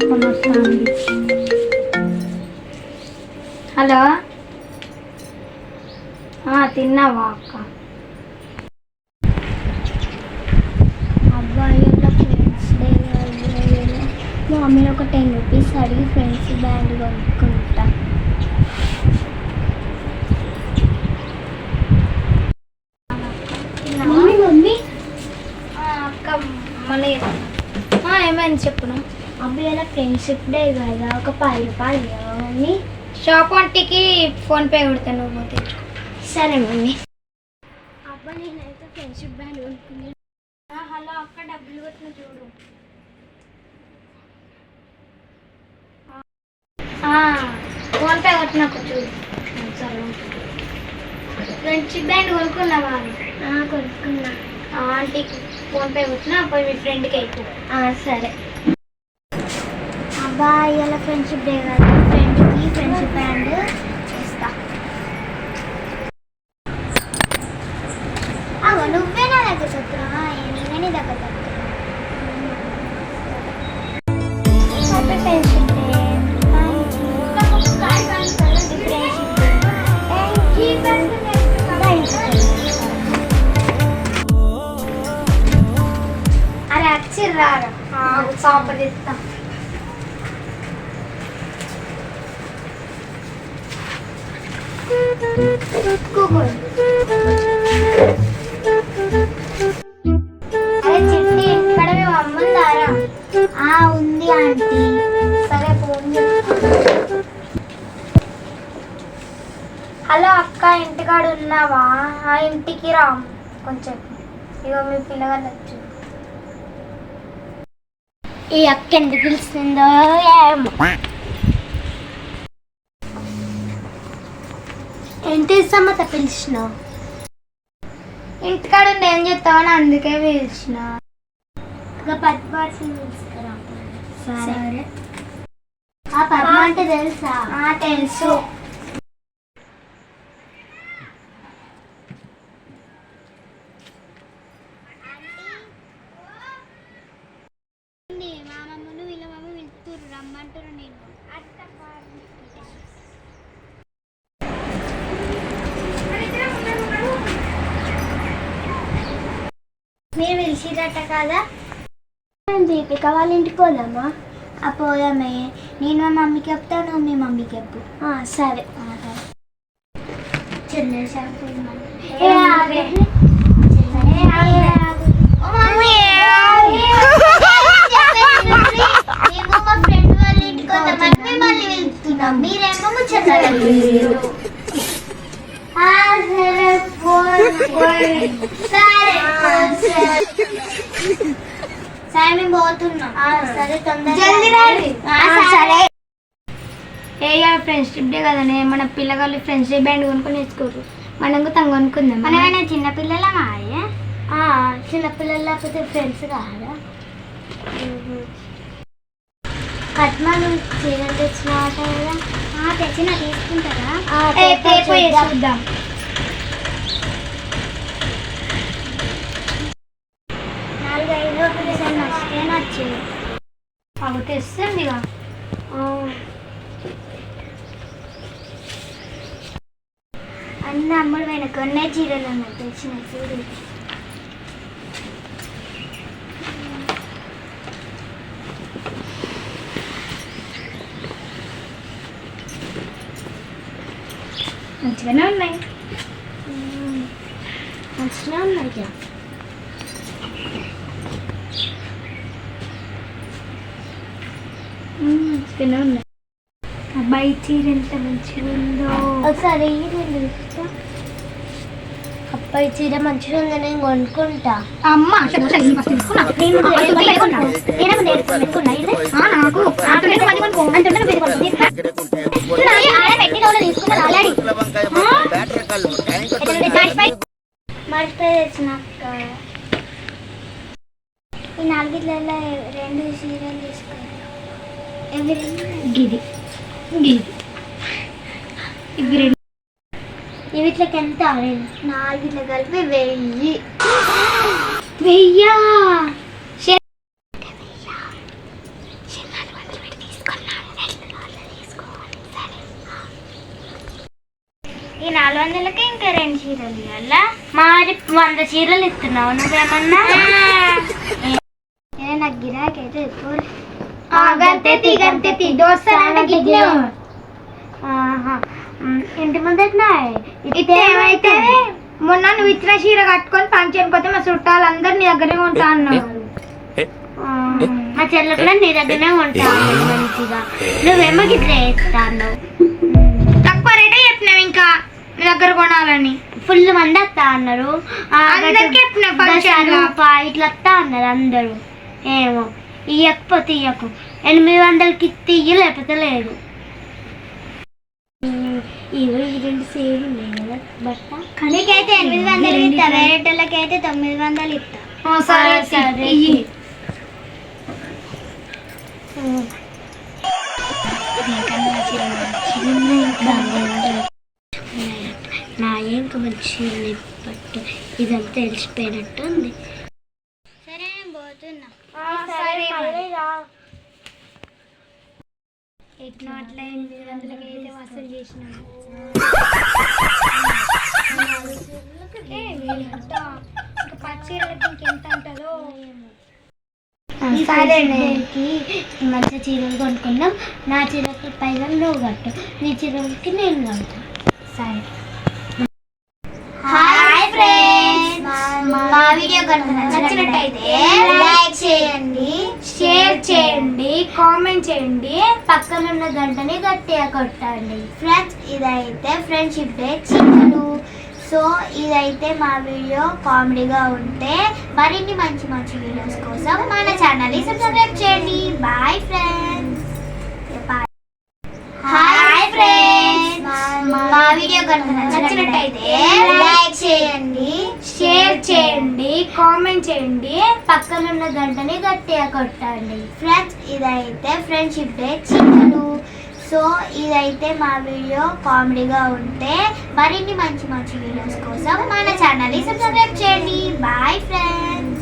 Phone వస్తుంది. Hello, తిన్నావా అక్క? అబ్బాయి ఫ్రెండ్స్ డే మా మమ్మీని ఒక 10 రూపీస్ అడిగి ఫ్రెండ్స్ బ్యాండ్ కొనుక్కుంటా. మమ్మీ అక్క మళ్ళీ ఏమైంది చెప్పును? అబ్బాయి ఫ్రెండ్షిప్ డే కదా, ఒక 10 రూపాయలు మమ్మీ. షాప్ వంటికి ఫోన్పే కొడతా, నువ్వు పోతే. సరే మమ్మీ. అబ్బా నేనైతే ఫ్రెండ్షిప్ బ్యాండ్ కొనుక్కున్నాను. హలో అక్క, డబ్బులు కొట్టిన చూడు. ఫోన్పే కొట్టినాక చూడు. సరే, ఫ్రెండ్షిప్ బ్యాండ్ కొనుక్కున్నావా? కొనుక్కున్నా. ఆంటీకి ఫోన్పే కొట్టినా, పోయి మీ ఫ్రెండ్కి అయిపో. సరే. అబ్బా ఇవాళ ఫ్రెండ్షిప్ డే కదా, ఫ్రెండ్కి ఫ్రెండ్షిప్ బ్యాండ్ ఇస్తా. నువ్వే నా దగ్గర చెప్తున్నా, నేనే నీ దగ్గర చెప్తున్నా. Friendship day. అరే వచ్చిర్రా, సంపదిస్తా. అరే చిట్టి, ఇక్కడ మేము అమ్ముందారా? ఉంది ఆంటీ. సరే, ఫోన్ చేస్తా. హలో అక్క, ఇంటికాడ ఉన్నావా? ఇంటికి రా కొంచెం. ఇగో మీ పిల్లగాళ్ళు వచ్చు. ఈ అక్క ఎందుకు పిలుస్తుందో ఏమో. ఏంటి సమ్మత పిలిచినావు? ఇంటికాడ ఉండి ఏం చెప్తావని అందుకే పిలిచిన. పద్మావతి తీసుకురా. సరే. ఆ పద్మ అంటే తెలుసా? తెలుసు. మా మమ్మల్ని వీళ్ళ మమ్మ వెళ్తుర్రు, రమ్మంటారు. నేను మీరు పిలిచిరట కదా, దీపిక వాళ్ళ ఇంటికి పోదామా? పోదామే. నేను మా మమ్మీకి చెప్తా, నువ్వు మీ మమ్మీకి చెప్పు. సరే. మీరేమో సరే మేము పోతున్నాం. సరే తొందరగా సరే. ఫ్రెండ్షిప్ డే కదనే, మన పిల్లగాళ్ళు ఫ్రెండ్షిప్ బ్యాండ్ కొనుక్కొని వేసుకోరు. మనం తను కొనుక్కుందాం. మనమైనా చిన్నపిల్లలమా? చిన్నపిల్లలు లేకపోతే ఫ్రెండ్స్ కాదా? పద్మాలు చీరలు తెచ్చినావట కదా? తెచ్చిన తీసుకుంటారా? చూద్దాం. నచ్చింది. అవి తెస్తుంది ఇక. అన్న అమ్ముడు పైన కొన్నే చీరలు ఉన్నాయి తెచ్చిన చూడు. మంచిగానే ఉన్నాయి. మంచిగా ఉన్నాయి. మంచిగానే ఉన్నాయి. అబ్బాయి చీర ఎంత మంచిగా ఉందో. ఒకసారి అబ్బాయి చీర మంచిగా ఉందో నేను కొనుక్కుంటా. అమ్మ మర్చిపోయి తెచ్చినాక ఈ 4 2 చీరలు తీసుకోవాలి. గిది గిది ఇవి వీటికి ఎంత? 4 కలిపి 1000. 1000 చీరలు ఇవ్వాలా? మరి 100 చీరలు ఇస్తున్నావు నువ్వేమన్నా? నాకు గిరాకీ అయితే ఎప్పుడు ఇంటి ముందట్నా ఏమైతే మొన్న నువ్వు ఇచ్చిన చీర కట్టుకొని ఫంక్షన్ పోతే మా చుట్టాలందరూ నీ దగ్గరే ఉంటా అన్నారు. మా చెల్లె కూడా నీ దగ్గరనే ఉంటాను మంచిగా. నువ్వేమో గిట్లా వేస్తాను. తక్కువ రేటే చెప్పినావు ఇంకా నీ దగ్గర కొనాలని. ఫుల్ మంది వస్తా అన్నారు. ఇట్లా వస్తా అన్నారు అందరూ. ఏమో ఇయ్యకపోతే ఇయ్యకు. 800కి ఇయ్యి లేకపోతే లేదు. ఇవి 2 సేమ్ ఉన్నాయి కదా బట్ట. నీకైతే 800 ఇస్తా, వేరేటోళ్ళకి అయితే 900 ఇస్తా. సరే నా ఇంకా మంచి పట్టు ఇదంతా తెలిసిపోయినట్టు ఉంది. సరే నేను పోతున్నా. ఎట్లా అట్లా 800కి అయితే వసూలు చేసినాము. ఇంకెంత ఉంటుందో. మంచి చీరలు కొనుక్కున్నాం. నా చీరకి పైసలు నువ్వు కట్టు, నీ చీరలకి నేను కడతాను. సరే. హాయ్ ఫ్రెండ్స్, మా వీడియో కనుక నచ్చినట్టయితే లైక్ చేయండి, షేర్ చేయండి, కామెంట్ చేయండి, పక్కన ఉన్న గంటని గట్టిగా కొట్టండి. ఫ్రెండ్స్ ఇదైతే ఫ్రెండ్షిప్ డే చిన్నలు. సో ఇదైతే మా వీడియో కామెడీగా ఉంటే మరిన్ని మంచి మంచి వీడియోస్ కోసం మన ఛానల్ని సబ్స్క్రైబ్ చేయండి. Bye friends. హాయ్ ఫ్రెండ్స్, మా వీడియో కనుక నచ్చినట్టయితే లైక్ చేయండి, షేర్ చేయండి, కామెంట్ చేయండి, పక్కన ఉన్న గంటని గట్టిగా కొట్టండి. ఫ్రెండ్స్ ఇదైతే ఫ్రెండ్షిప్ డే చిన్నలు. సో ఇదైతే మా వీడియో కామెడీగా ఉంటే మరిన్ని మంచి మంచి వీడియోస్ కోసం మన ఛానల్ని సబ్స్క్రైబ్ చేయండి. Bye friends.